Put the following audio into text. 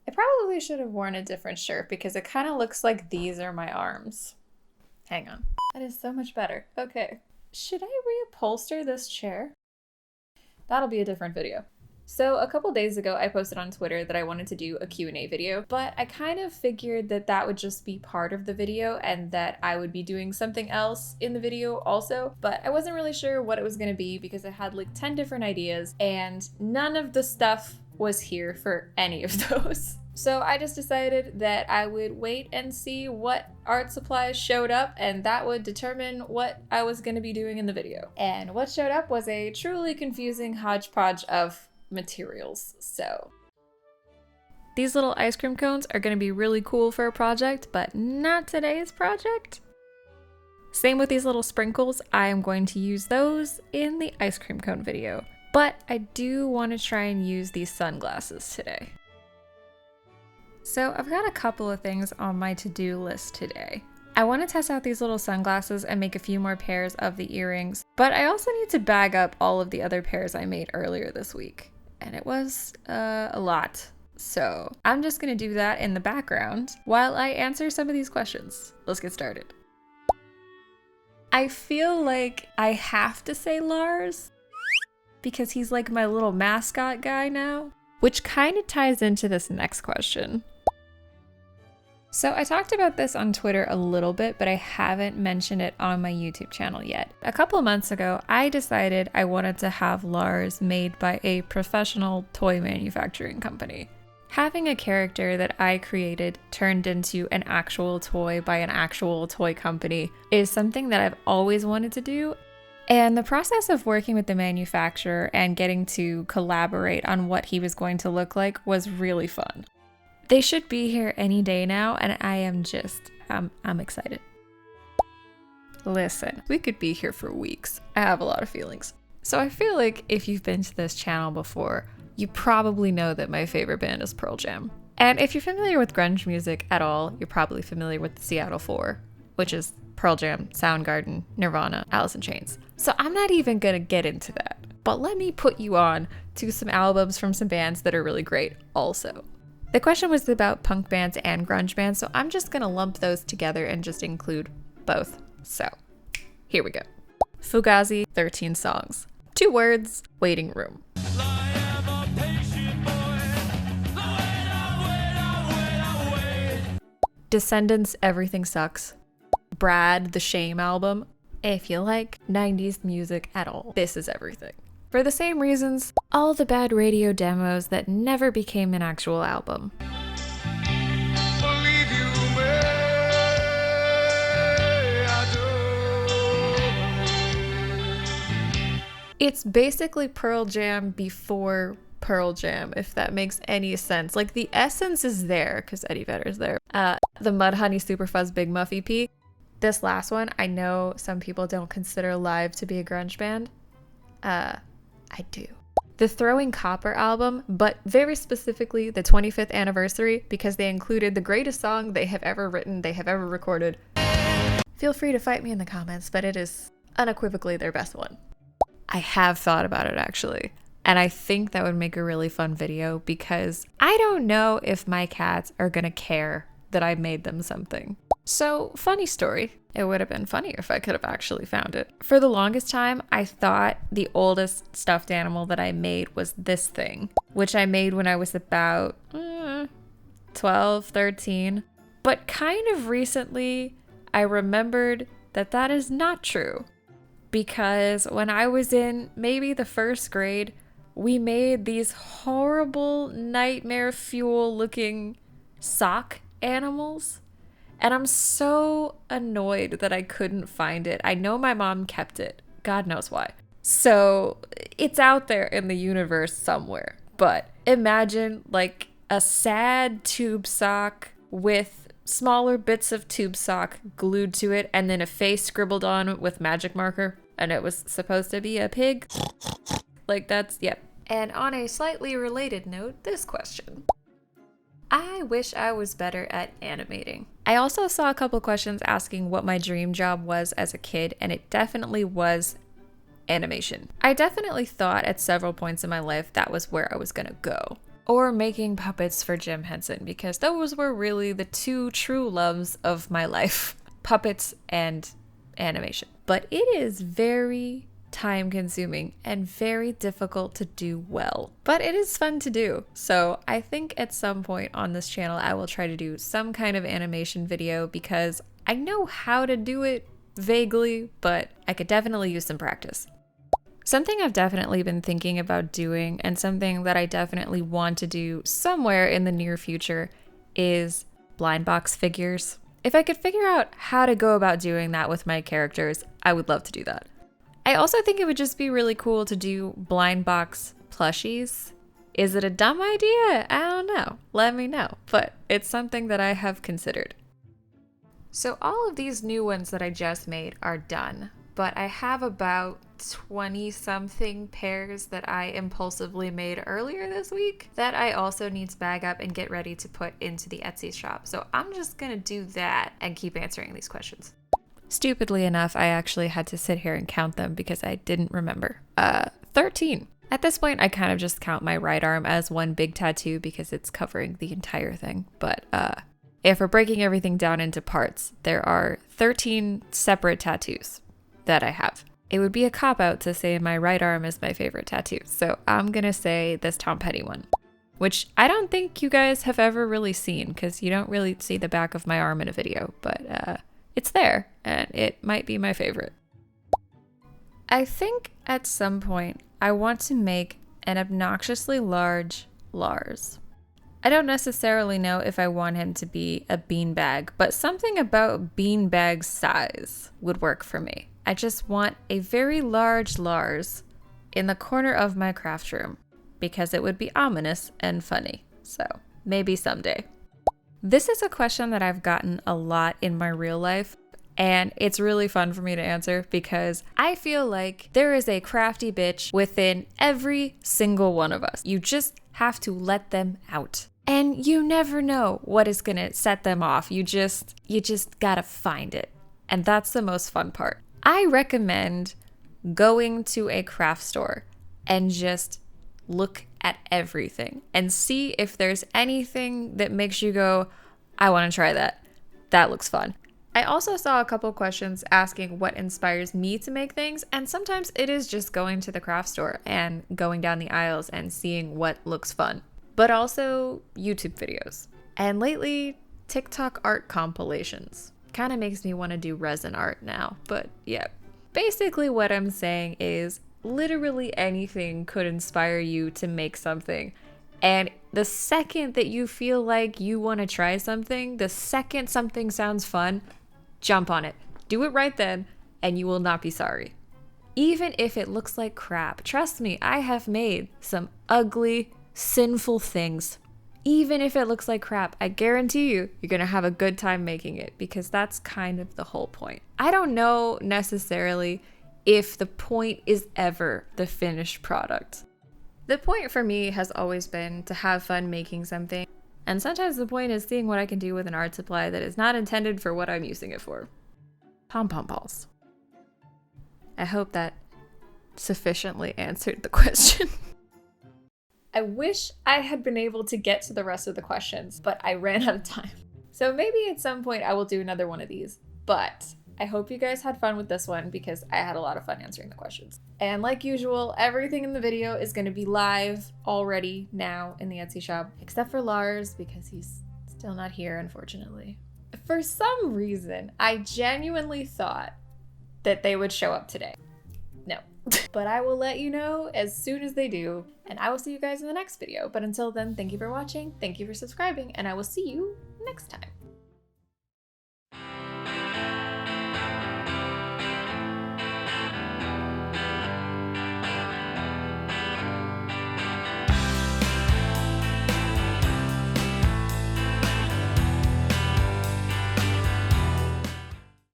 I probably should have worn a different shirt because it kind of looks like these are my arms. Hang on. That is so much better. Okay. Should I reupholster this chair? That'll be a different video. So a couple days ago, I posted on Twitter that I wanted to do a Q&A video, but I kind of figured that that would just be part of the video and that I would be doing something else in the video also, but I wasn't really sure what it was going to be because I had like 10 different ideas and none of the stuff was here for any of those. So I just decided that I would wait and see what art supplies showed up, and that would determine what I was going to be doing in the video. And what showed up was a truly confusing hodgepodge of materials. So these little ice cream cones are going to be really cool for a project, but not today's project. Same with these little sprinkles. I am going to use those in the ice cream cone video, but I do want to try and use these sunglasses today. So I've got a couple of things on my to-do list today. I want to test out these little sunglasses and make a few more pairs of the earrings, but I also need to bag up all of the other pairs I made earlier this week. And it was a lot. So I'm just going to do that in the background while I answer some of these questions. Let's get started. I feel like I have to say Lars because he's like my little mascot guy now, which kind of ties into this next question. So I talked about this on Twitter a little bit, but I haven't mentioned it on my YouTube channel yet. A couple of months ago, I decided I wanted to have Lars made by a professional toy manufacturing company. Having a character that I created turned into an actual toy by an actual toy company is something that I've always wanted to do. And the process of working with the manufacturer and getting to collaborate on what he was going to look like was really fun. They should be here any day now, and I am just, I'm excited. Listen, we could be here for weeks. I have a lot of feelings. So I feel like if you've been to this channel before, you probably know that my favorite band is Pearl Jam. And if you're familiar with grunge music at all, you're probably familiar with the Seattle 4, which is Pearl Jam, Soundgarden, Nirvana, Alice in Chains. So I'm not even gonna get into that. But let me put you on to some albums from some bands that are really great also. The question was about punk bands and grunge bands, so I'm just gonna lump those together and just include both. So, here we go. Fugazi, 13 songs. 2 words, waiting room. Descendants, Everything Sucks. Brad, The Shame album. If you like 90s music at all, this is everything. For the same reasons, all the bad radio demos that never became an actual album. It's basically Pearl Jam before Pearl Jam, if that makes any sense. Like, the essence is there, because Eddie Vedder's there. The Mudhoney Superfuzz Big Muff EP. This last one, I know some people don't consider Live to be a grunge band. I do. The Throwing Copper album, but very specifically the 25th anniversary, because they included the greatest song they have ever written, they have ever recorded. Feel free to fight me in the comments, but it is unequivocally their best one. I have thought about it actually, and I think that would make a really fun video because I don't know if my cats are gonna care that I made them something. So, funny story. It would have been funnier if I could have actually found it. For the longest time, I thought the oldest stuffed animal that I made was this thing, which I made when I was about 12, 13. But kind of recently, I remembered that that is not true. Because when I was in maybe the 1st grade, we made these horrible nightmare fuel looking sock animals. And I'm so annoyed that I couldn't find it. I know my mom kept it. God knows why. So it's out there in the universe somewhere. But imagine like a sad tube sock with smaller bits of tube sock glued to it and then a face scribbled on with magic marker. And it was supposed to be a pig. Like that's, yep. And on a slightly related note, this question. I wish I was better at animating. I also saw a couple questions asking what my dream job was as a kid, and it definitely was animation. I definitely thought at several points in my life that was where I was gonna go. or making puppets for Jim Henson, because those were really the two true loves of my life, puppets and animation. But it is very time consuming and very difficult to do well, but it is fun to do. So I think at some point on this channel I will try to do some kind of animation video, because I know how to do it vaguely, but I could definitely use some practice. Something I've definitely been thinking about doing, and something that I definitely want to do somewhere in the near future, is blind box figures. If I could figure out how to go about doing that with my characters, I would love to do that. I also think it would just be really cool to do blind box plushies. Is it a dumb idea? I don't know. Let me know. But it's something that I have considered. So all of these new ones that I just made are done, but I have about 20 something pairs that I impulsively made earlier this week that I also need to bag up and get ready to put into the Etsy shop. So I'm just gonna do that and keep answering these questions. Stupidly enough, I actually had to sit here and count them because I didn't remember. 13. At this point, I kind of just count my right arm as one big tattoo because it's covering the entire thing. But if we're breaking everything down into parts, there are 13 separate tattoos that I have. It would be a cop-out to say my right arm is my favorite tattoo, so I'm gonna say this Tom Petty one, which I don't think you guys have ever really seen because you don't really see the back of my arm in a video, but it's there, and it might be my favorite. I think at some point I want to make an obnoxiously large Lars. I don't necessarily know if I want him to be a beanbag, but something about beanbag size would work for me. I just want a very large Lars in the corner of my craft room because it would be ominous and funny. So maybe someday. This is a question that I've gotten a lot in my real life, and it's really fun for me to answer because I feel like there is a crafty bitch within every single one of us. You just have to let them out. And you never know what is gonna set them off. You just gotta find it. And that's the most fun part. I recommend going to a craft store and just look at everything and see if there's anything that makes you go, I want to try that. That looks fun. I also saw a couple questions asking what inspires me to make things, and sometimes it is just going to the craft store and going down the aisles and seeing what looks fun, but also YouTube videos. And lately, TikTok art compilations. Kind of makes me want to do resin art now, but yeah. Basically what I'm saying is literally anything could inspire you to make something. And the second that you feel like you want to try something, the second something sounds fun, jump on it. Do it right then, and you will not be sorry. Even if it looks like crap, trust me, I have made some ugly, sinful things. Even if it looks like crap, I guarantee you're gonna have a good time making it because that's kind of the whole point. I don't know necessarily if the point is ever the finished product. The point for me has always been to have fun making something, and sometimes the point is seeing what I can do with an art supply that is not intended for what I'm using it for. Pom-pom balls. I hope that sufficiently answered the question. I wish I had been able to get to the rest of the questions, but I ran out of time. So maybe at some point I will do another one of these, but I hope you guys had fun with this one because I had a lot of fun answering the questions. And like usual, everything in the video is going to be live already now in the Etsy shop, except for Lars because he's still not here, unfortunately. For some reason, I genuinely thought that they would show up today. No. But I will let you know as soon as they do, and I will see you guys in the next video. But until then, thank you for watching, thank you for subscribing, and I will see you next time.